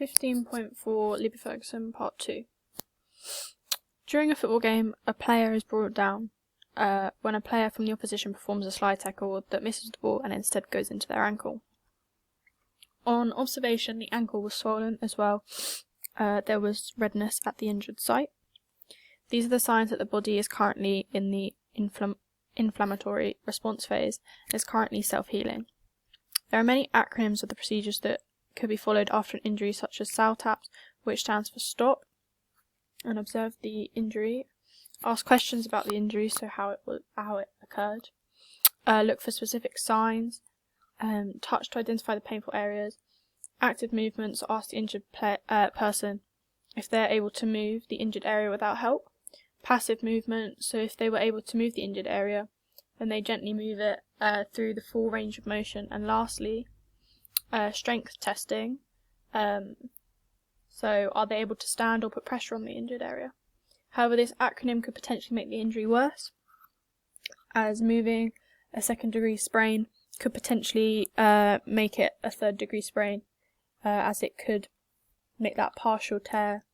15.4 Libby Ferguson Part 2. During a football game, a player is brought down when a player from the opposition performs a slide tackle that misses the ball and instead goes into their ankle. On observation, the ankle was swollen as well. There was redness at the injured site. These are the signs that the body is currently in the inflammatory response phase and is currently self-healing. There are many acronyms of the procedures that could be followed after an injury, such as SALTAPS, which stands for stop and observe the injury, ask questions about the injury, so how it occurred, look for specific signs, touch to identify the painful areas, active movements, ask the injured person if they're able to move the injured area without help, passive movement, so if they were able to move the injured area, then they gently move it through the full range of motion, and lastly, strength testing, so are they able to stand or put pressure on the injured area. However, this acronym could potentially make the injury worse, as moving a second-degree sprain could potentially make it a third-degree sprain, as it could make that partial tear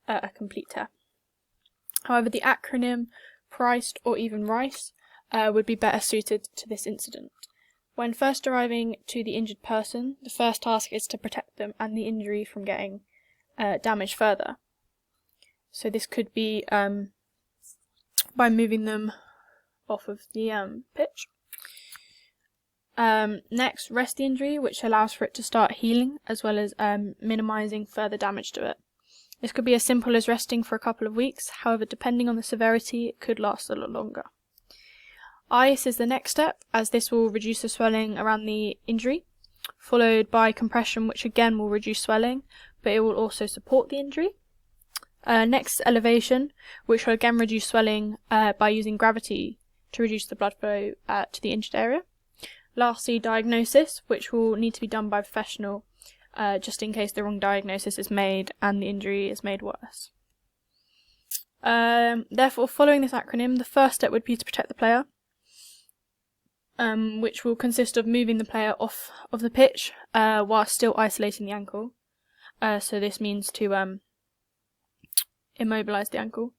a complete tear. However, the acronym PRICE or even RICE would be better suited to this incident. When first arriving to the injured person, the first task is to protect them and the injury from getting damaged further. So this could be by moving them off of the pitch. Next, rest the injury, which allows for it to start healing, as well as minimising further damage to it. This could be as simple as resting for a couple of weeks, however, depending on the severity, it could last a lot longer. Ice is the next step, as this will reduce the swelling around the injury, followed by compression, which again will reduce swelling, but it will also support the injury. Next, elevation, which will again reduce swelling by using gravity to reduce the blood flow to the injured area. Lastly, diagnosis, which will need to be done by a professional, just in case the wrong diagnosis is made and the injury is made worse. Therefore, following this acronym, the first step would be to protect the player, which will consist of moving the player off of the pitch while still isolating the ankle. So this means to immobilise the ankle.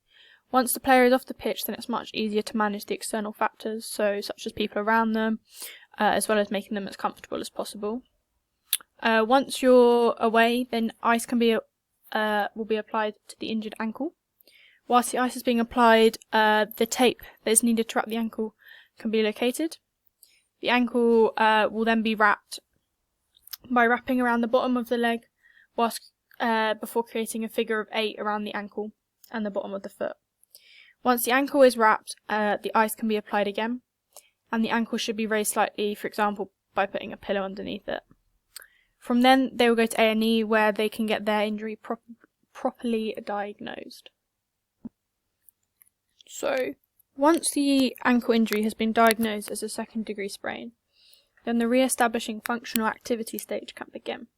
Once the player is off the pitch, then it's much easier to manage the external factors, such as people around them, as well as making them as comfortable as possible. Once you're away, then ice will be applied to the injured ankle. Whilst the ice is being applied, the tape that is needed to wrap the ankle can be located. The ankle will then be wrapped by wrapping around the bottom of the leg, before creating a figure of 8 around the ankle and the bottom of the foot. Once the ankle is wrapped, the ice can be applied again, and the ankle should be raised slightly, for example, by putting a pillow underneath it. From then, they will go to A&E, where they can get their injury properly diagnosed. So, once the ankle injury has been diagnosed as a second-degree sprain, then the re-establishing functional activity stage can begin.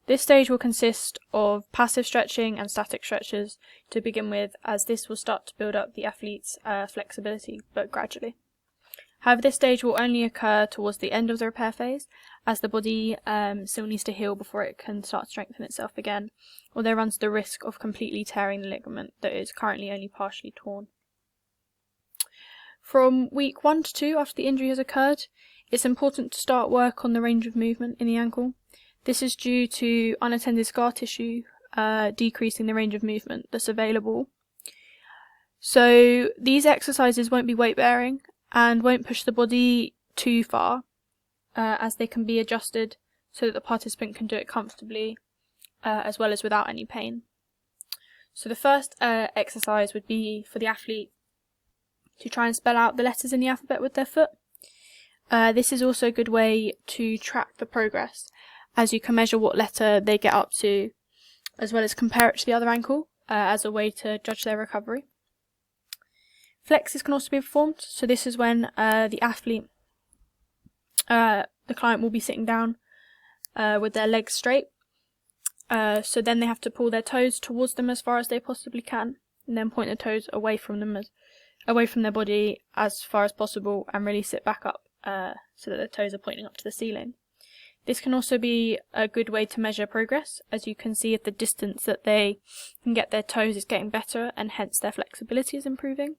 This stage will consist of passive stretching and static stretches to begin with, as this will start to build up the athlete's flexibility, but gradually. However, this stage will only occur towards the end of the repair phase, as the body still needs to heal before it can start to strengthen itself again, or there runs the risk of completely tearing the ligament that is currently only partially torn. From week 1 to 2 after the injury has occurred, it's important to start work on the range of movement in the ankle. This is due to unattended scar tissue decreasing the range of movement that's available. So these exercises won't be weight bearing and won't push the body too far, as they can be adjusted so that the participant can do it comfortably as well as without any pain. So the first exercise would be for the athlete to try and spell out the letters in the alphabet with their foot. This is also a good way to track the progress, as you can measure what letter they get up to, as well as compare it to the other ankle as a way to judge their recovery. Flexes can also be performed, so this is when the athlete, the client will be sitting down with their legs straight, so then they have to pull their toes towards them as far as they possibly can, and then point the toes away from their body as far as possible, and really sit back up so that the toes are pointing up to the ceiling. This can also be a good way to measure progress, as you can see if the distance that they can get their toes is getting better and hence their flexibility is improving.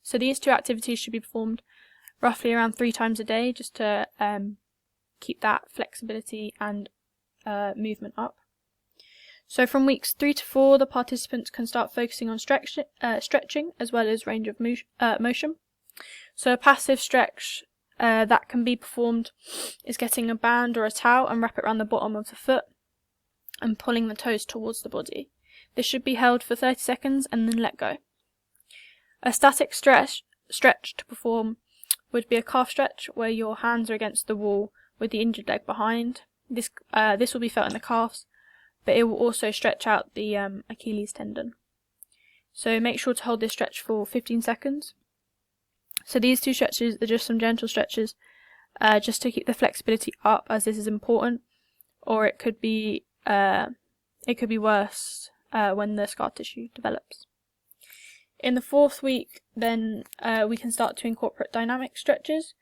So these two activities should be performed roughly around 3 times a day just to keep that flexibility and movement up. So from weeks 3 to 4, the participants can start focusing on stretching as well as range of motion. So a passive stretch that can be performed is getting a band or a towel and wrap it around the bottom of the foot and pulling the toes towards the body. This should be held for 30 seconds and then let go. A static stretch to perform would be a calf stretch where your hands are against the wall with the injured leg behind. This will be felt in the calves, but it will also stretch out the Achilles tendon. So make sure to hold this stretch for 15 seconds. So these two stretches are just some gentle stretches just to keep the flexibility up, as this is important, or it could be worse when the scar tissue develops. In the 4th week, then we can start to incorporate dynamic stretches,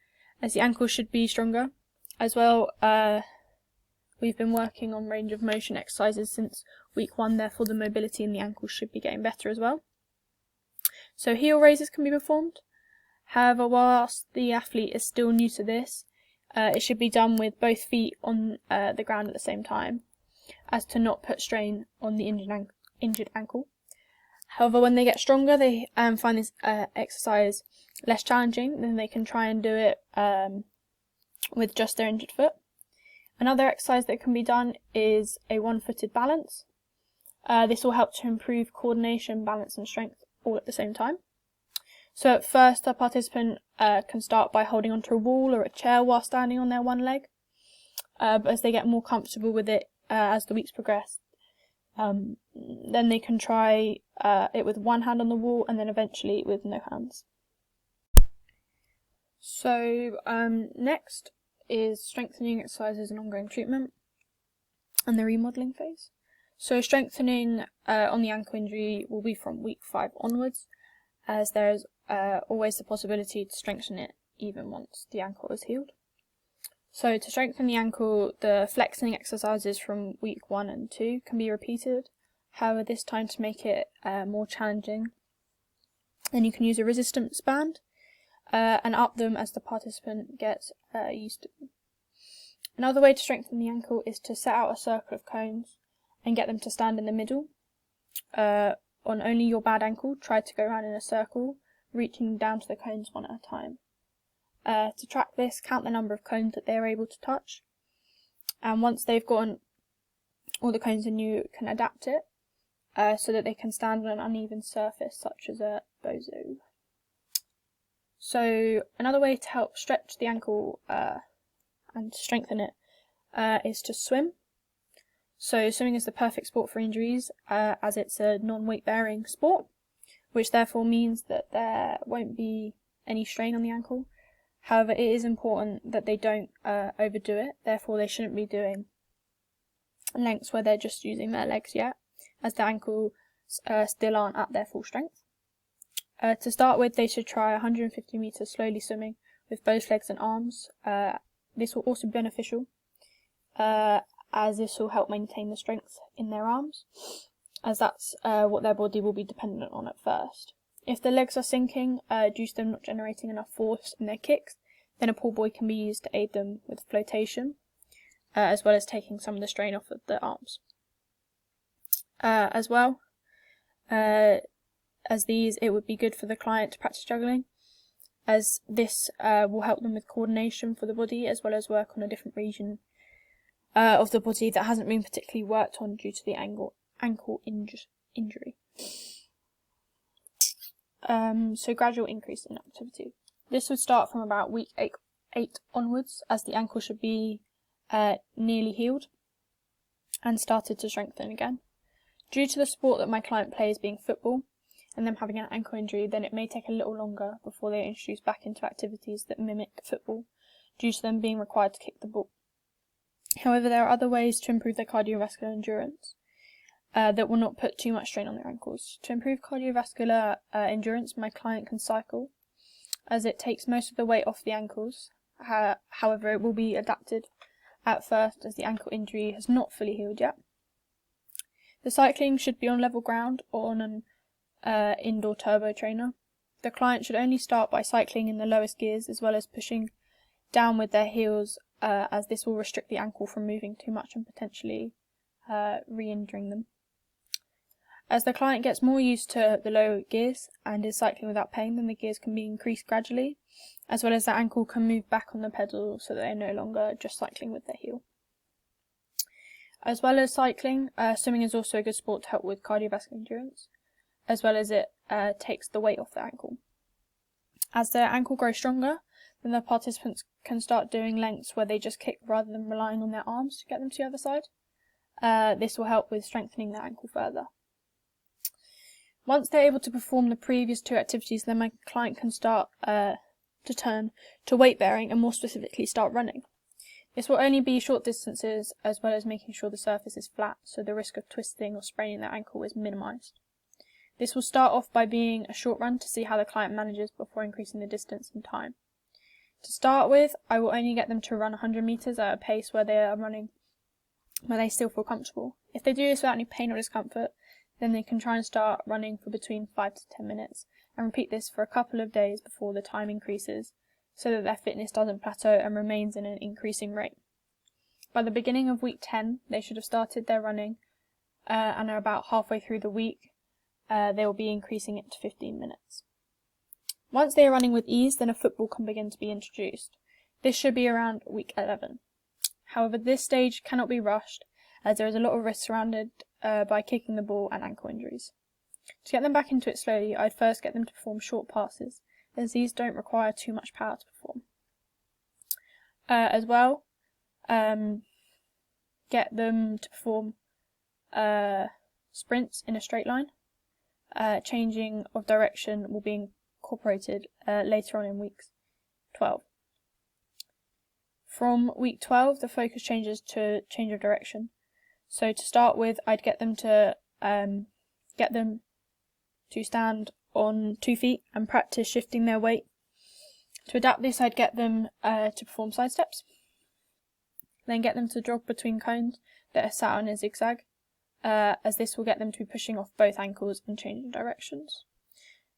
as the ankle should be stronger. As well, we've been working on range of motion exercises since week 1, therefore the mobility in the ankle should be getting better as well. So heel raises can be performed. However, whilst the athlete is still new to this, it should be done with both feet on the ground at the same time, as to not put strain on the injured ankle. However, when they get stronger, they find this exercise less challenging, then they can try and do it with just their injured foot. Another exercise that can be done is a one-footed balance. This will help to improve coordination, balance and strength all at the same time. So at first, a participant can start by holding onto a wall or a chair while standing on their one leg, but as they get more comfortable with it as the weeks progress, then they can try it with one hand on the wall and then eventually with no hands. So next is strengthening exercises and ongoing treatment and the remodelling phase. So strengthening on the ankle injury will be from week 5 onwards, as there is always the possibility to strengthen it even once the ankle is healed. So to strengthen the ankle, the flexing exercises from week 1 and 2 can be repeated. However, this time to make it more challenging, then you can use a resistance band and up them as the participant gets used to them. Another way to strengthen the ankle is to set out a circle of cones and get them to stand in the middle. On only your bad ankle, try to go around in a circle, reaching down to the cones one at a time. To track this, count the number of cones that they are able to touch, and once they've gotten all the cones in, you can adapt it so that they can stand on an uneven surface such as a bozo. So another way to help stretch the ankle and strengthen it is to swim. So swimming is the perfect sport for injuries as it's a non-weight bearing sport, which therefore means that there won't be any strain on the ankle. However, it is important that they don't overdo it, therefore they shouldn't be doing lengths where they're just using their legs yet, as the ankles still aren't at their full strength. To start with, they should try 150 metres slowly swimming with both legs and arms. This will also be beneficial, as this will help maintain the strength in their arms, as that's what their body will be dependent on at first. If the legs are sinking due to them not generating enough force in their kicks, then a pull buoy can be used to aid them with flotation, as well as taking some of the strain off of the arms. As well as these, it would be good for the client to practice juggling, as this will help them with coordination for the body, as well as work on a different region of the body that hasn't been particularly worked on due to the ankle injury. So gradual increase in activity. This would start from about week 8 onwards, as the ankle should be nearly healed and started to strengthen again. Due to the sport that my client plays being football and them having an ankle injury, then it may take a little longer before they are introduced back into activities that mimic football, due to them being required to kick the ball. However, there are other ways to improve their cardiovascular endurance that will not put too much strain on their ankles. To improve cardiovascular endurance, my client can cycle, as it takes most of the weight off the ankles. However, it will be adapted at first, as the ankle injury has not fully healed yet. The cycling should be on level ground or on an indoor turbo trainer. The client should only start by cycling in the lowest gears, as well as pushing down with their heels, as this will restrict the ankle from moving too much and potentially re-injuring them. As the client gets more used to the low gears and is cycling without pain, then the gears can be increased gradually, as well as the ankle can move back on the pedal so that they're no longer just cycling with their heel. As well as cycling, swimming is also a good sport to help with cardiovascular endurance, as well as it takes the weight off the ankle. As the ankle grows stronger, then the participants can start doing lengths where they just kick rather than relying on their arms to get them to the other side. This will help with strengthening the ankle further. Once they're able to perform the previous two activities, then my client can start to turn to weight bearing and more specifically start running. This will only be short distances, as well as making sure the surface is flat, so the risk of twisting or spraining their ankle is minimised. This will start off by being a short run to see how the client manages before increasing the distance and time. To start with, I will only get them to run 100 metres at a pace where they are running, where they still feel comfortable. If they do this without any pain or discomfort, then they can try and start running for between 5 to 10 minutes and repeat this for a couple of days before the time increases, so that their fitness doesn't plateau and remains in an increasing rate. By the beginning of week 10, they should have started their running and are about halfway through the week. They will be increasing it to 15 minutes. Once they are running with ease, then a football can begin to be introduced. This should be around week 11. However, this stage cannot be rushed, as there is a lot of risk surrounded by kicking the ball and ankle injuries. To get them back into it slowly, I'd first get them to perform short passes, as these don't require too much power to perform. As well, get them to perform sprints in a straight line. Changing of direction will be incorporated later on in week 12. From week 12, the focus changes to change of direction. So to start with, I'd get them to stand on 2 feet and practice shifting their weight. To adapt this, I'd get them to perform side steps. Then get them to jog between cones that are sat on a zigzag, as this will get them to be pushing off both ankles and changing directions.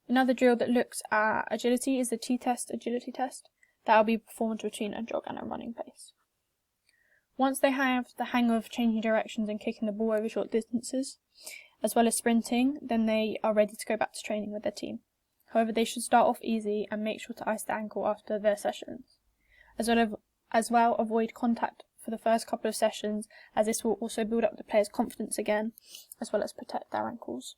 Another drill that looks at agility is the T-test agility test. That will be performed between a jog and a running pace. Once they have the hang of changing directions and kicking the ball over short distances, as well as sprinting, then they are ready to go back to training with their team. However, they should start off easy and make sure to ice the ankle after their sessions. As well, avoid contact for the first couple of sessions, as this will also build up the player's confidence again, as well as protect their ankles.